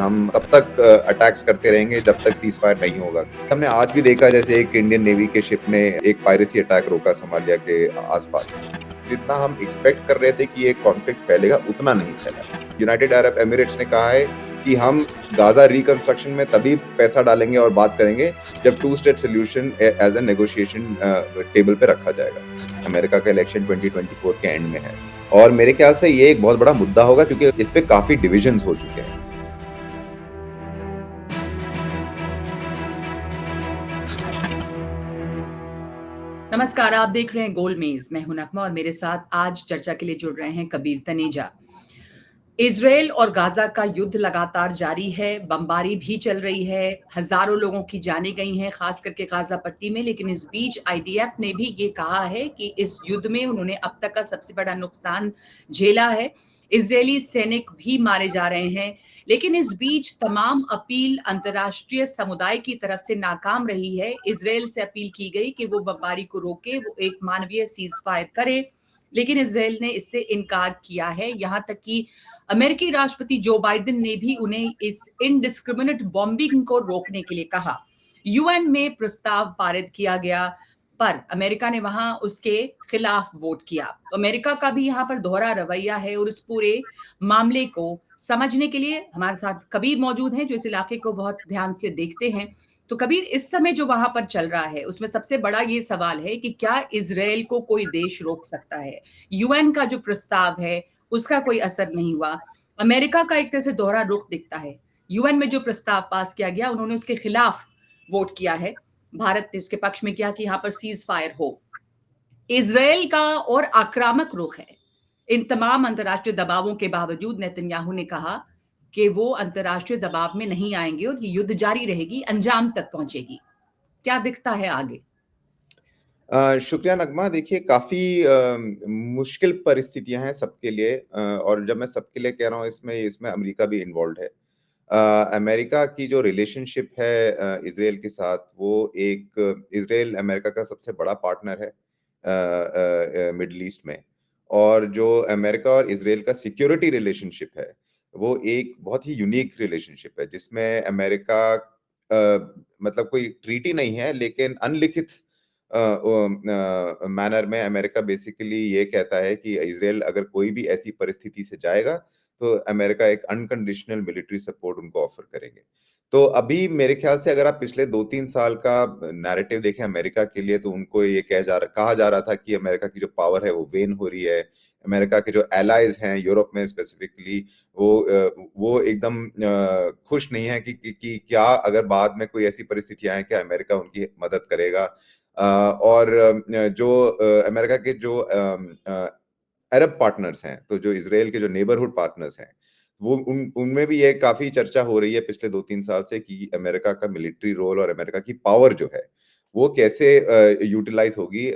हम तब तक अटैक्स करते रहेंगे जब तक सीज़ फायर नहीं होगा। हमने आज भी देखा जैसे एक इंडियन नेवी के शिप ने एक पायरेसी अटैक रोका सोमालिया के आस-पास। जितना हम एक्सपेक्ट कर रहे थे कि ये कॉन्फ्लिक्ट फैलेगा, उतना नहीं फैला है। यूनाइटेड अरब एमिरेट्स ने कहा है कि हम गाज़ा रिकंस्ट्रक्शन में तभी पैसा डालेंगे और बात करेंगे जब two state solution as a negotiation table पे रखा जाएगा। अमेरिका का इलेक्शन 2024 के एंड में है और मेरे ख्याल से ये एक बहुत बड़ा मुद्दा होगा क्योंकि इस पे काफ़ी डिविजन्स हो चुके हैं। नमस्कार, आप देख रहे हैं गोल मेज। मैं हूं नकमा और मेरे साथ आज चर्चा के लिए जुड़ रहे हैं कबीर तनेजा। इजरायल और गाजा का युद्ध लगातार जारी है, बमबारी भी चल रही है, हजारों लोगों की जानें गई हैं, खास करके गाजा पट्टी में। लेकिन इस बीच आईडीएफ ने भी ये कहा है कि इस युद्ध में उन्होंने अब तक का सबसे बड़ा नुकसान झेला है। इजरायली सैनिक भी मारे जा रहे हैं। लेकिन इस बीच तमाम अपील अंतर्राष्ट्रीय समुदाय की तरफ से नाकाम रही है। इजरायल से अपील की गई कि वो बमबारी को रोके, वो एक मानवीय सीज फायर करे, लेकिन इजरायल ने इससे इनकार किया है। यहां तक कि अमेरिकी राष्ट्रपति जो बाइडेन ने भी उन्हें इस इनडिस्क्रिमिनेट बॉम्बिंग को रोकने के लिए कहा। यूएन में प्रस्ताव पारित किया गया, पर अमेरिका ने वहां उसके खिलाफ वोट किया। अमेरिका का भी यहां पर दोहरा रवैया है और इस पूरे मामले को समझने के लिए हमारे साथ कबीर मौजूद हैं, जो इस इलाके को बहुत ध्यान से देखते हैं। तो कबीर, इस समय जो वहां पर चल रहा है उसमें सबसे बड़ा ये सवाल है कि क्या इजरायल को कोई देश रोक सकता है? यूएन का जो प्रस्ताव है उसका कोई असर नहीं हुआ। अमेरिका का एक तरह से दोहरा रुख दिखता है। यूएन में जो प्रस्ताव पास किया गया उन्होंने उसके खिलाफ वोट किया है। भारत ने उसके पक्ष में किया कि यहां पर सीज फायर हो। इजरायल का और आक्रामक रुख है। इन तमाम अंतर्राष्ट्रीय दबावों के बावजूद नेतन्याहू ने कहा कि वो अंतर्राष्ट्रीय दबाव में नहीं आएंगे और ये युद्ध जारी रहेगी, अंजाम तक पहुंचेगी। क्या दिखता है आगे? शुक्रिया नगमा। देखिए काफ़ी मुश्किल परिस्थितियाँ हैं सबके लिए और जब मैं सबके लिए कह रहा हूँ इसमें इसमें अमेरिका भी इन्वॉल्व्ड है। अमेरिका की जो रिलेशनशिप है इज़राइल के साथ वो एक इज़राइल अमेरिका का सबसे बड़ा पार्टनर है मिडल ईस्ट में और जो अमेरिका और इज़राइल का सिक्योरिटी रिलेशनशिप है, वो एक बहुत ही यूनिक रिलेशनशिप है जिसमें अमेरिका मतलब कोई ट्रीटी नहीं है लेकिन अनलिखित मैनर में अमेरिका बेसिकली ये कहता है कि इज़राइल अगर कोई भी ऐसी परिस्थिति से जाएगा, तो अमेरिका एक अनकंडीशनल मिलिट्री सपोर्ट उनको ऑफर करेंगे। तो अभी मेरे ख्याल से अगर आप पिछले 2-3 साल का नैरेटिव देखें अमेरिका के लिए तो उनको ये कहा जा रहा था कि अमेरिका की जो पावर है वो वेन हो रही है। अमेरिका के जो एलाइज़ हैं यूरोप में स्पेसिफिकली वो एकदम खुश नहीं है कि क्या अगर बाद में कोई ऐसी परिस्थितियाँ आएँ क्या अमेरिका उनकी मदद करेगा। और जो अमेरिका के जो अरब पार्टनर्स हैं, तो जो इज़राइल के जो नेबरहुड पार्टनर्स हैं, वो उनमें भी ये काफ़ी चर्चा हो रही है पिछले 2-3 साल से कि अमेरिका का मिलिट्री रोल और अमेरिका की पावर जो है, वो कैसे यूटिलाइज़ होगी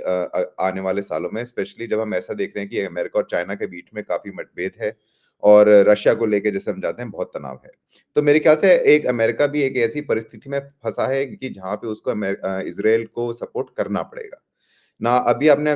आने वाले सालों में, स्पेशली जब हम ऐसा देख रहे हैं कि अमेरिका और चाइना के बीच में काफ़ी मतभेद है और रशिया को लेके जैसे हम जानते हैं बहुत तनाव है। तो मेरे ख्याल से एक अमेरिका भी एक ऐसी परिस्थिति में फँसा है कि जहाँ पे उसको इज़राइल को सपोर्ट करना पड़ेगा। ना अभी आपने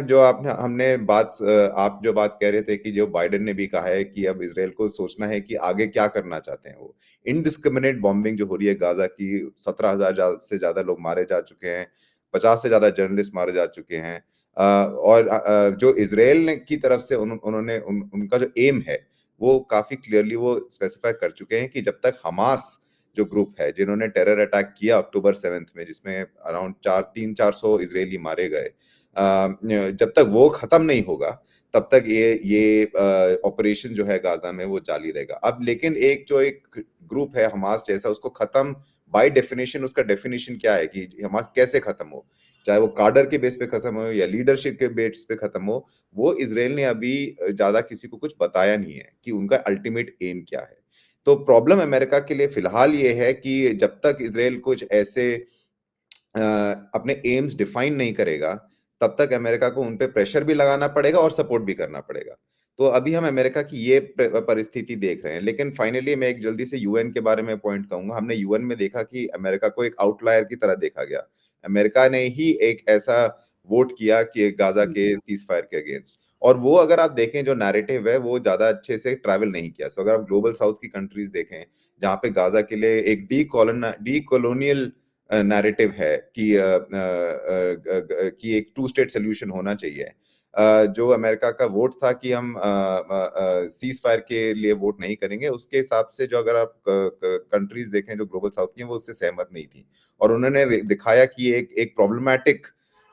हमने आप जो बात कह रहे थे कि जो बाइडेन ने भी कहा है कि अब इज़राइल को सोचना है कि आगे क्या करना चाहते हैं वो। इनडिस्क्रिमिनेट बॉम्बिंग जो हो रही है गाज़ा की 17,000 से ज़्यादा लोग मारे जा चुके हैं, 50 से ज़्यादा जर्नलिस्ट मारे जा चुके हैं। और जो इज़राइल ने की तरफ से उनका जो एम है, वो काफ़ी क्लियरली वो स्पेसिफाई कर चुके हैं कि जब तक हमास जो ग्रुप है, जिन्होंने टेरर अटैक किया अक्टूबर 7th में जिसमें अराउंड 400 इज़राइली मारे गए। जब तक वो खत्म नहीं होगा, तब तक ये ऑपरेशन जो है गाज़ा में वो जारी रहेगा। अब लेकिन एक ग्रुप है हमास जैसा उसको खत्म बाय डेफिनिशन उसका डेफिनिशन क्या है कि हमास कैसे खत्म हो? चाहे वो काडर के बेस पे खत्म हो या लीडरशिप के बेस पे खत्म हो, वो इज़राइल ने अभी ज़्यादा किसी को कुछ बताया नहीं है कि उनका अल्टीमेट एम क्या है। तो प्रॉब्लम अमेरिका के लिए फिलहाल ये है कि जब तक इज़राइल कुछ ऐसे अपने एम्स डिफाइन नहीं करेगा, तब तक अमेरिका को उन पे प्रेशर भी लगाना पड़ेगा और सपोर्ट भी करना पड़ेगा। तो अभी हम अमेरिका की ये परिस्थिति देख रहे हैं। लेकिन फाइनली मैं एक जल्दी से यूएन के बारे में पॉइंट कहूँगा। हमने यूएन में देखा कि अमेरिका को एक आउटलायर की तरह देखा गया। अमेरिका ने ही एक ऐसा वोट किया कि गाज़ा के सीज़फायर के अगेंस्ट और वो अगर आप देखें जो नैरेटिव है वो ज्यादा अच्छे से ट्रैवल नहीं किया। सो अगर आप ग्लोबल साउथ की कंट्रीज देखें जहाँ पे गाजा के लिए एक डी कॉलोनियल नैरेटिव है कि एक टू स्टेट सोल्यूशन होना चाहिए। जो अमेरिका का वोट था कि हम सीज फायर के लिए वोट नहीं करेंगे, उसके हिसाब से जो अगर आप कंट्रीज देखें जो ग्लोबल साउथ की हैं वो उससे सहमत नहीं थी। और उन्होंने दिखाया कि एक प्रॉब्लमैटिक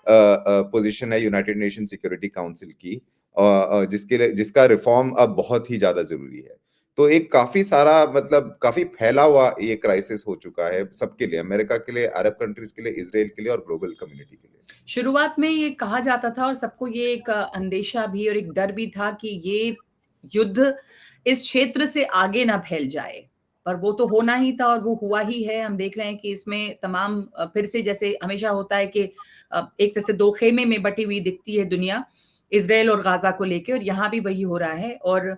पोजीशन है यूनाइटेड नेशन सिक्योरिटी काउंसिल की, जिसका रिफॉर्म अब बहुत ही ज्यादा जरूरी है। तो एक काफी सारा मतलब काफी फैला हुआ ये क्राइसिस हो चुका है सबके लिए, अमेरिका के लिए, अरब कंट्रीज के लिए, इसराइल के लिए और ग्लोबल कम्युनिटी के लिए। शुरुआत में ये कहा जाता था और सबको ये एक अंदेशा भी और एक डर भी था कि ये युद्ध इस क्षेत्र से आगे ना फैल जाए, पर वो तो होना ही था और वो हुआ ही है। हम देख रहे हैं कि इसमें तमाम फिर से जैसे हमेशा होता है कि एक तरह से दो खेमे में बटी हुई दिखती है दुनिया, इसराइल और गाजा को लेके, और यहाँ भी वही हो रहा है। और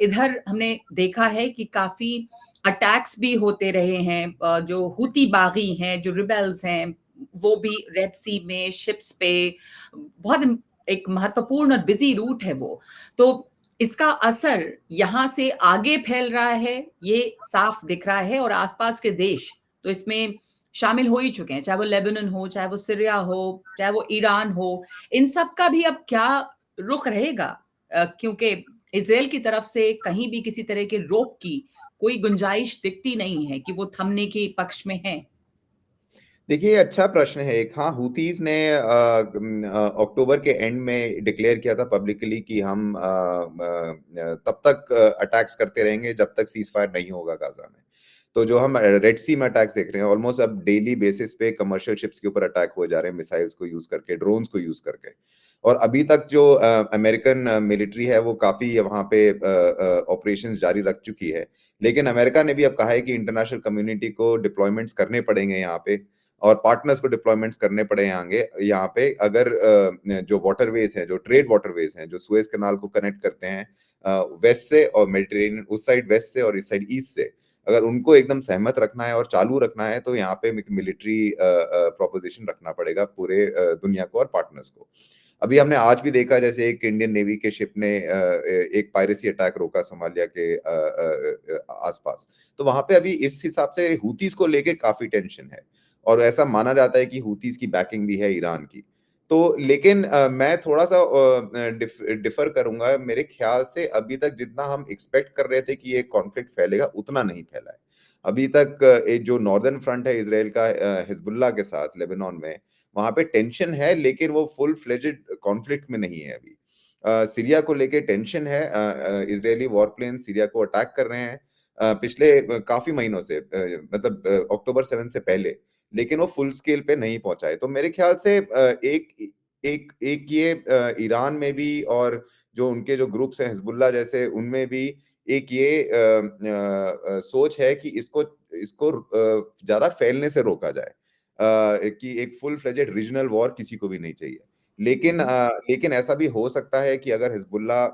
इधर हमने देखा है कि काफी अटैक्स भी होते रहे हैं, जो हुती बागी हैं, जो रिबेल्स हैं, वो भी रेड सी में शिप्स पे, बहुत एक महत्वपूर्ण और बिजी रूट है वो। तो इसका असर यहाँ से आगे फैल रहा है, ये साफ दिख रहा है, और आसपास के देश तो इसमें शामिल हो ही चुके हैं, चाहे वो लेबनान हो, चाहे वो सीरिया हो, चाहे वो ईरान हो। इन सब का भी अब क्या रुख रहेगा, क्योंकि इसराइल की तरफ से कहीं भी किसी तरह के रोक की कोई गुंजाइश दिखती नहीं है कि वो थमने के पक्ष में है। देखिए, ये अच्छा प्रश्न है एक। हाँ, हूथीज़ ने अक्टूबर के एंड में डिक्लेयर किया था पब्लिकली कि हम तब तक अटैक्स करते रहेंगे जब तक सीज़ फायर नहीं होगा गाज़ा में। तो जो हम रेड सी में अटैक्स देख रहे हैं, ऑलमोस्ट अब डेली बेसिस पे कमर्शियल शिप्स के ऊपर अटैक हो जा रहे हैं, मिसाइल्स को यूज़ करके, ड्रोन्स को यूज़ करके। और अभी तक जो अमेरिकन मिलिट्री है, वो काफ़ी वहाँ पे ऑपरेशंस जारी रख चुकी है। लेकिन अमेरिका ने भी अब कहा है कि इंटरनेशनल कम्युनिटी को डिप्लॉयमेंट्स करने पड़ेंगे यहाँ पे, और पार्टनर्स को डिप्लॉयमेंट्स करने पड़े आगे यहाँ पे, अगर जो वाटरवेज हैं, जो ट्रेड वाटरवेज हैं, जो सुएज कैनाल को कनेक्ट करते हैं वेस्ट से और मेडिटेरेनियन, उस साइड वेस्ट से और इस साइड ईस्ट से, अगर उनको एकदम सहमत रखना है और चालू रखना है तो यहाँ पे मिलिट्री प्रोपोजिशन रखना पड़ेगा पूरे दुनिया को और पार्टनर्स को। अभी हमने आज भी देखा जैसे एक इंडियन नेवी के शिप ने एक पायरेसी अटैक रोका सोमालिया के आसपास। तो वहां पे अभी इस हिसाब से हूतीस को लेके काफी टेंशन है, और ऐसा माना जाता है कि हूतीस की बैकिंग भी है ईरान की। तो लेकिन मैं थोड़ा सा डिफर करूंगा। मेरे ख्याल से अभी तक जितना हम एक्सपेक्ट कर रहे थे कि ये कॉन्फ्लिक्ट फैलेगा, उतना नहीं फैला है अभी तक। जो नॉर्दर्न फ्रंट है इसराइल का हिजबुल्लाह के साथ लेबनान में, वहां पे टेंशन है, लेकिन वो फुल फ्लेजेड कॉन्फ्लिक्ट में नहीं है अभी। सीरिया को लेके टेंशन है। इजरायली वॉरप्लेन सीरिया को अटैक कर रहे हैं पिछले काफी महीनों से, मतलब अक्टूबर 7 से पहले, लेकिन वो फुल स्केल पे नहीं पहुंचा है। तो मेरे ख्याल से एक एक एक ये ईरान में भी, और जो उनके जो ग्रुप्स हैं हिजबुल्लाह जैसे, उनमें भी एक ये सोच है कि इसको इसको ज्यादा फैलने से रोका जाए, कि एक फुल फ्लेजेड रीजनल वॉर किसी को भी नहीं चाहिए। लेकिन ऐसा भी हो सकता है कि अगर हिजबुल्लाह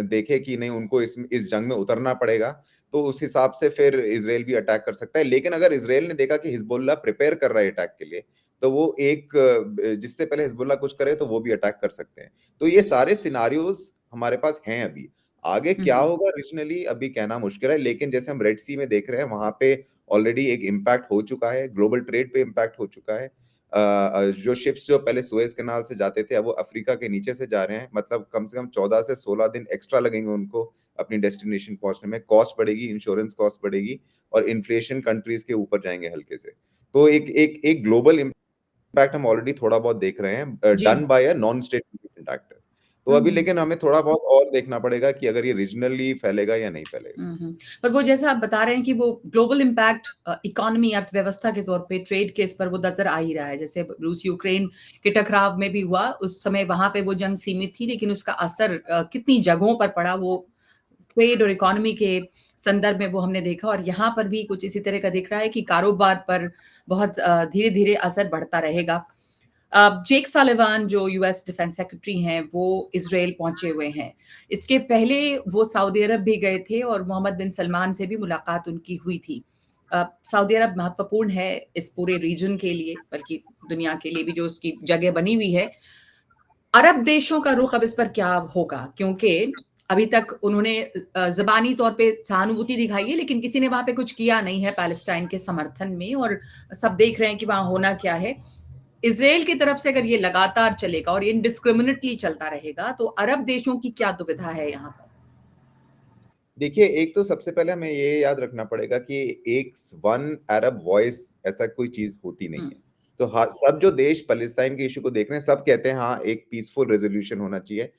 देखे कि नहीं, उनको इस जंग में उतरना पड़ेगा, तो उस हिसाब से फिर इजराइल भी अटैक कर सकता है। लेकिन अगर इजराइल ने देखा कि हिजबुल्लाह प्रिपेयर कर रहा है अटैक के लिए, तो वो जिससे पहले हिजबुल्लाह कुछ करे तो वो भी अटैक कर सकते हैं। तो ये सारे सिनारियोज हमारे पास हैं अभी। आगे हुँ, क्या हुँ। होगा रीजनली अभी कहना मुश्किल है, लेकिन जैसे हम रेड सी में देख रहे हैं, वहां पे ऑलरेडी एक इम्पैक्ट हो चुका है, ग्लोबल ट्रेड पे इम्पैक्ट हो चुका है। जो शिप्स जो पहले सुएज कैनाल से जाते थे, अब वो अफ्रीका के नीचे से जा रहे हैं। मतलब कम से कम 14 से 16 दिन एक्स्ट्रा लगेंगे उनको अपनी डेस्टिनेशन पहुंचने में। कॉस्ट बढ़ेगी, इंश्योरेंस कॉस्ट बढ़ेगी, और इन्फ्लेशन कंट्रीज के ऊपर जाएंगे हल्के से। तो एक एक एक ग्लोबल इम्पैक्ट हम ऑलरेडी थोड़ा बहुत देख रहे हैं, जी। Done by a non state actor. तो हुँ, अभी हुँ। लेकिन हमें थोड़ा बहुत और देखना पड़ेगा कि अगर ये रीजनली फैलेगा या नहीं फैलेगा। हुँ, हुँ। पर वो जैसा आप बता रहे हैं कि वो ग्लोबल इम्पैक्ट इकोनॉमी, अर्थव्यवस्था के तौर पे, ट्रेड के इस पर वो नज़र आ ही रहा है। जैसे रूस-यूक्रेन के टकराव में भी हुआ, उस समय वहाँ पे वो जंग सीमित थी, लेकिन उसका असर कितनी जगहों पर पड़ा, वो ट्रेड और इकोनॉमी के संदर्भ में वो हमने देखा। और यहाँ पर भी कुछ इसी तरह का दिख रहा है कि कारोबार पर बहुत धीरे-धीरे असर बढ़ता रहेगा। जेक सालिवान जो यूएस डिफेंस सेक्रेटरी हैं, वो इज़राइल पहुँचे हुए हैं। इसके पहले वो सऊदी अरब भी गए थे और मोहम्मद बिन सलमान से भी मुलाकात उनकी हुई थी। सऊदी अरब महत्वपूर्ण है इस पूरे रीजन के लिए, बल्कि दुनिया के लिए भी जो उसकी जगह बनी हुई है। अरब देशों का रुख अब इस पर क्या होगा? क्योंकि अभी तक उन्होंने ज़बानी तौर पे सहानुभूति दिखाई है, लेकिन किसी ने वहाँ पे कुछ किया नहीं है पैलेस्टाइन के समर्थन में और सब देख रहे हैं कि वहाँ होना क्या है। इज़राइल की तरफ से अगर ये लगातार चलेगा और इनडिस्क्रिमिनेटली चलता रहेगा, तो अरब देशों की क्या दुविधा है यहाँ पर? देखिए, एक तो सबसे पहले हमें ये याद रखना पड़ेगा कि एक वन अरब वॉइस ऐसा कोई चीज़ होती नहीं हुँ, है। तो सब जो देश पैलेस्टाइन के इश्यू को देख रहे हैं, सब कहते हैं हाँ, एक पीसफुल रेज़ोल्यूशन होना चाहिए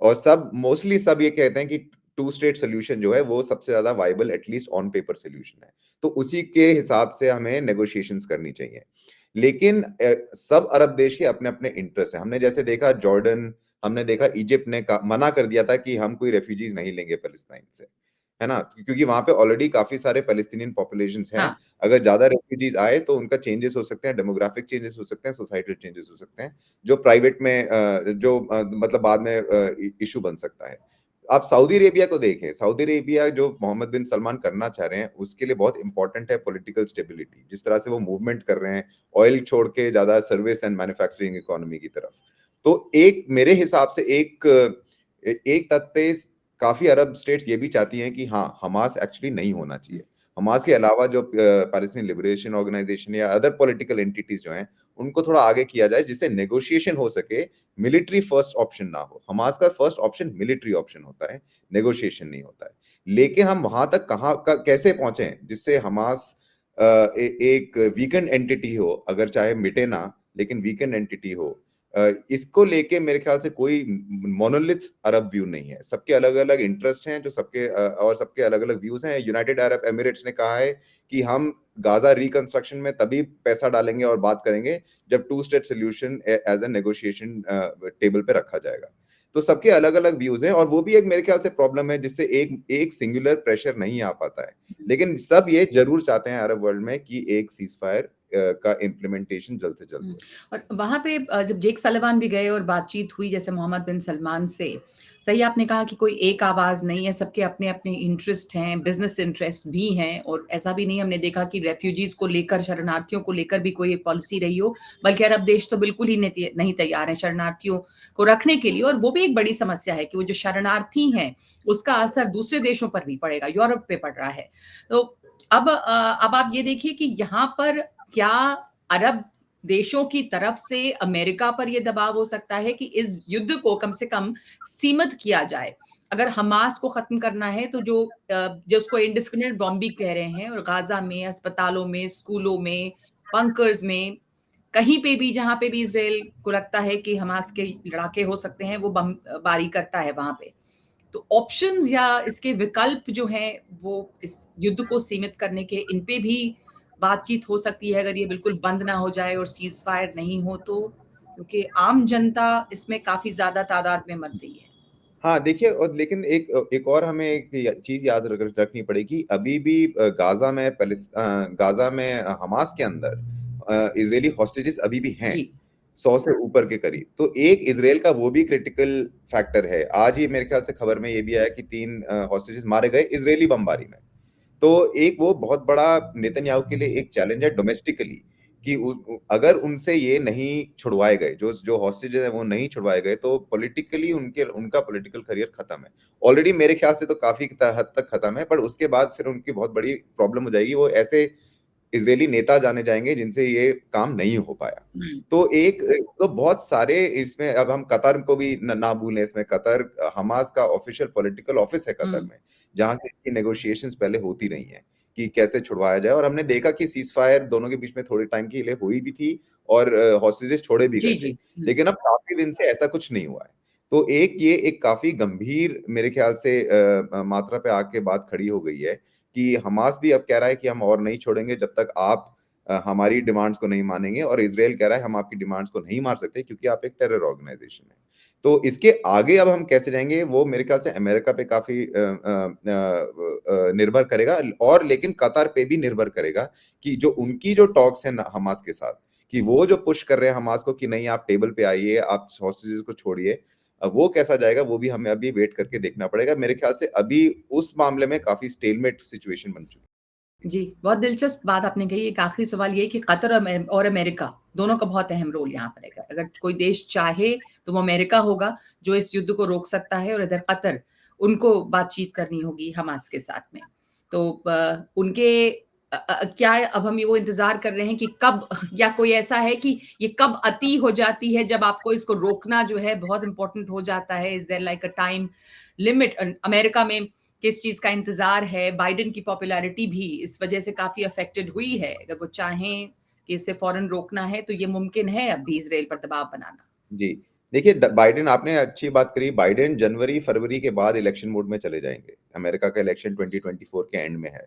और सब मोस्टली सब ये कहते हैं कि टू स्टेट सॉल्यूशन जो है, वो सबसे ज़्यादा viable at least on paper solution है। तो उसी के हिसाब से हमें नेगोशिएशंस करनी चाहिए। लेकिन सब अरब देश के अपने-अपने इंटरेस्ट हैं। हमने जैसे देखा जॉर्डन, हमने देखा इजिप्ट ने मना कर दिया था कि हम कोई रेफ्यूजीज़ नहीं लेंगे पैलेस्टाइन से। है ना? क्योंकि वहाँ पे ऑलरेडी काफ़ी सारे पैलेस्टीनियन पॉपुलेशंस हैं। हाँ, अगर ज़्यादा रेफ्यूजीज़ आए तो उनका चेंजेस हो सकते हैं, डेमोग्राफिक चेंजेस हो सकते हैं, सोसाइटल चेंजेस हो सकते हैं, जो प्राइवेट में मतलब बाद में इश्यू बन सकता है। आप सऊदी अरेबिया को देखें, सऊदी अरेबिया जो मोहम्मद बिन सलमान करना चाह रहे हैं, उसके लिए बहुत इम्पोर्टेंट है पॉलिटिकल स्टेबिलिटी। जिस तरह से वो मूवमेंट कर रहे हैं, ऑयल छोड़ के ज़्यादा सर्विस एंड मैन्युफैक्चरिंग इकोनॉमी की तरफ। तो एक मेरे हिसाब से एक तत पे काफ़ी अरब स्टेट्स ये भी चाहती हैं कि हाँ, हमास एक्चुअली नहीं होना हुँ, चाहिए। हमास के अलावा जो पैलेस्टीन लिबरेशन ऑर्गनाइज़ेशन या अदर पॉलिटिकल एंटिटीज़ जो हैं, उनको थोड़ा आगे किया जाए जिससे नेगोशिएशन हो सके, मिलिट्री फर्स्ट ऑप्शन ना हो। हमास का फर्स्ट ऑप्शन मिलिट्री ऑप्शन होता है, नेगोशिएशन नहीं होता है। लेकिन हम वहाँ तक कहाँ क कैसे पहुँचे जिससे हमास एक वीकेंड एंटिटी हो, अगर चाहे मिटे ना, लेकिन वीकेंड एंटिटी हो। इसको लेके मेरे ख्याल से कोई मोनोलिथ अरब व्यू नहीं है। सबके अलग-अलग इंटरेस्ट हैं जो और सबके अलग-अलग व्यूज़ हैं। यूनाइटेड अरब एमिरेट्स ने कहा है कि हम गाज़ा रिकंस्ट्रक्शन में तभी पैसा डालेंगे और बात करेंगे जब two state solution as a negotiation table पे रखा जाएगा। तो सबके अलग-अलग व्यूज़ हैं और वो भी एक मेरे ख्याल से प्रॉब्लम है जिससे एक एक सिंगुलर प्रेशर नहीं आ पाता है। हुँ। लेकिन सब ये ज़रूर चाहते हैं अरब वर्ल्ड में कि एक सीज़फायर का इम्प्लीमेंटेशन जल्द से जल्द हुँ, हो। और वहाँ पे जब जेक सलिवान भी गए और बातचीत हुई जैसे मोहम्मद बिन सलमान से, सही आपने कहा कि कोई एक आवाज़ नहीं है, सबके अपने-अपने इंटरेस्ट हैं, बिज़नेस इंटरेस्ट भी हैं और ऐसा भी नहीं हमने देखा कि रेफ्यूजीज़ को लेकर, शरणार्थियों को लेकर भी कोई पॉलिसी रही हो, बल्कि अरब देश तो बिल्कुल ही नहीं तैयार हैं शरणार्थियों को रखने के लिए और वो भी एक बड़ी समस्या है कि वो जो शरणार्थी हैं, उसका असर दूसरे देशों पर भी पड़ेगा, यूरोप पे पड़ रहा है। तो अब आप ये देखिए कि यहाँ पर क्या अरब देशों की तरफ से अमेरिका पर ये दबाव हो सकता है कि इस युद्ध को कम से कम सीमित किया जाए। अगर हमास को खत्म करना है तो जो उसको इंडिस्क्रिमिनेट बॉम्बिंग कह रहे हैं और गाज़ा में, अस्पतालों में, स्कूलों में, बंकर्स में, कहीं पे भी जहाँ पे भी इज़राइल को लगता है कि हमास के लड़ाके हो सकते हैं, वो बमबारी करता है वहाँ पे। तो ऑप्शंस या इसके विकल्प जो हैं, वो इस युद्ध को सीमित करने के इन पे भी बातचीत हो सकती है अगर ये बिल्कुल बंद ना हो जाए और सीज़फायर नहीं हो तो? क्योंकि आम जनता इसमें काफ़ी ज़्यादा तादाद में मर रही है। हाँ, देखिए और लेकिन एक और हमें एक चीज़ याद रखनी पड़ेगी, अभी भी गाज़ा में हमास के अंदर इज़रायली हॉस्टेजेस अभी भी हैं, जी। 100 से ऊपर के करीब। तो एक इज़राइल का वो भी क्रिटिकल फैक्टर है। आज ही मेरे ख्याल से खबर में ये भी आया कि 3 हॉस्टेजेस मारे गए इज़राइली बमबारी में। तो एक वो बहुत बड़ा नेतन्याहू के लिए एक चैलेंज है डोमेस्टिकली कि अगर उनसे ये नहीं छुड़वाए गए, जो जो हॉस्टेजेस हैं वो नहीं छुड़वाए गए, तो पॉलिटिकली उनका पॉलिटिकल करियर खत्म है। ऑलरेडी मेरे ख्याल से तो काफ़ी हद तक खत्म है, पर उसके बाद फिर उनकी बहुत बड़ी प्रॉब्लम हो जाएगी। वो ऐसे इज़रायली नेता जाने जाएँगे जिनसे ये काम नहीं हो पाया। हुँ, तो बहुत सारे इसमें अब हम कतर को भी ना भूलें इसमें कतर हमास का ऑफ़िशियल पॉलिटिकल ऑफ़िस है कतर हुँ। में, जहाँ से इसकी नेगोशिएशंस पहले होती रही हैं, कि कैसे छुड़वाया जाए और हमने देखा कि सीज़फायर दोनों के बीच में थोड़े टाइम के लिए हुई भी थी और हॉस्टेजेस छोड़े भी जी, गए थे। जी। हुँ, लेकिन अब काफ़ी दिन से ऐसा कुछ नहीं हुआ है। तो एक काफ़ी गंभीर मेरे ख्याल से मात्रा पे आके बात खड़ी हो गई है कि हमास भी अब कह रहा है कि हम और नहीं छोड़ेंगे जब तक आप हमारी डिमांड्स को नहीं मानेंगे और इज़राइल कह रहा है हम आपकी डिमांड्स को नहीं मार सकते क्योंकि आप एक टेरर ऑर्गनाइज़ेशन हैं। तो इसके आगे अब हम कैसे जाएँगे वो मेरे ख्याल से अमेरिका पे काफ़ी निर्भर करेगा और लेकिन कतर पे भी निर्भर करेगा कि जो उनकी जो टॉक्स हैं ना हमास के साथ, कि वो जो पुश कर रहे हैं हमास को कि नहीं आप टेबल पे आइए, आप हॉस्टेजेस को छोड़िए। वो कैसा जाएगा वो भी हमें अभी वेट करके देखना पड़ेगा। मेरे ख्याल से अभी उस मामले में काफ़ी स्टेलमेट सिचुएशन बन चुकी है। जी, बहुत दिलचस्प बात आपने कही। एक आखिरी सवाल ये है कि कतर और अमेरिका दोनों का बहुत अहम रोल यहाँ पर रहेगा। अगर कोई देश चाहे तो वो अमेरिका होगा जो इस युद्ध को रोक सकता है और इधर कतर, उनको बातचीत करनी होगी हमास के साथ में। तो उनके क्या अब हम ये वो इंतज़ार कर रहे हैं कि कब या कोई ऐसा है कि ये कब अति हो जाती है जब आपको इसको रोकना जो है बहुत इम्पोर्टेंट हो जाता है? Is there like a time limit America में किस चीज़ का इंतज़ार है? बाइडेन की पॉपुलैरिटी भी इस वजह से काफ़ी अफ़ेक्टेड हुई है। अगर वो चाहें कि इसे फ़ौरन रोकना है, तो ये मुमकिन है अब भी इज़राइल पर दबाव बनाना। जी। देखिए बाइडेन आपने अच्छी बात करी, बाइडेन जनवरी-फरवरी के बाद इलेक्शन मोड में चले जाएँगे। अमेरिका का इलेक्शन 2024 के एंड में है।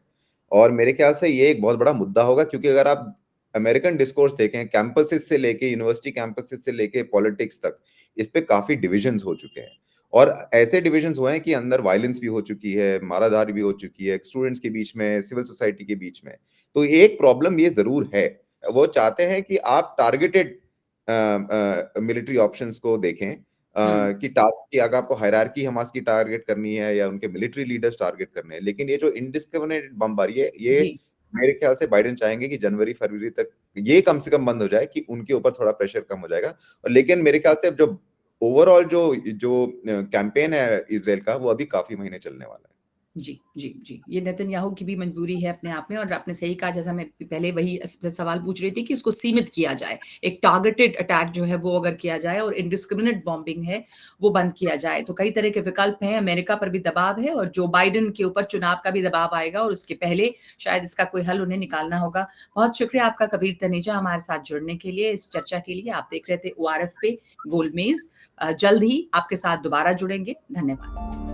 और मेरे ख़्याल से ये एक बहुत बड़ा मुद्दा होगा क्योंकि अगर आप अमेरिकन डिस्कोर्स देखें, कैंपसेस से लेके यूनिवर्सिटी कैंपसेस से लेके पॉलिटिक्स तक, इस पे काफ़ी डिविजन्स हो चुके हैं। और ऐसे डिविजन्स हुए हैं कि अंदर वायलेंस भी हो चुकी है, माराधारी भी हो चुकी है, स्टूडेंट्स के बीच में, सिविल सोसाइटी के बीच में। तो एक प्रॉब्लम ये ज़रूर है। वो चाहते हैं कि आप टारगेटेड मिलिट्री ऑप्शंस को देखें हुँ, कि अगर आपको हायरार्की हमास की टारगेट करनी है या उनके मिलिट्री लीडर्स टारगेट करने हैं। लेकिन ये जो इंडिस्क्रिमिनेट बमबारी है, ये जी। मेरे ख्याल से बाइडेन चाहेंगे कि जनवरी-फरवरी तक ये कम से कम बंद हो जाए कि उनके ऊपर थोड़ा प्रेशर कम हो जाएगा। और लेकिन मेरे ख्याल से अब जो ओवरऑल जो जो कैंपेन है इज़राइल का, वो अभी काफ़ी महीने चलने वाला है। जी, जी, जी। ये नेतन्याहू की भी मजबूरी है अपने आप में और आपने सही कहा जैसा मैं पहले वही सवाल पूछ रही थी कि उसको सीमित किया जाए। एक टारगेटेड अटैक जो है वो अगर किया जाए और इंडिस्क्रिमिनेट बॉम्बिंग है, वो बंद किया जाए। तो कई तरह के विकल्प हैं, अमेरिका पर भी दबाव है और जो बाइडेन के ऊपर चुनाव का भी दबाव आएगा और उसके पहले शायद इसका कोई हल उन्हें निकालना होगा। बहुत शुक्रिया आपका कबीर तनेजा हमारे साथ जुड़ने के लिए, इस चर्चा के लिए। आप देख रहे थे ओआरएफ पे गोलमेज़। जल्द ही आपके साथ दोबारा जुड़ेंगे। धन्यवाद।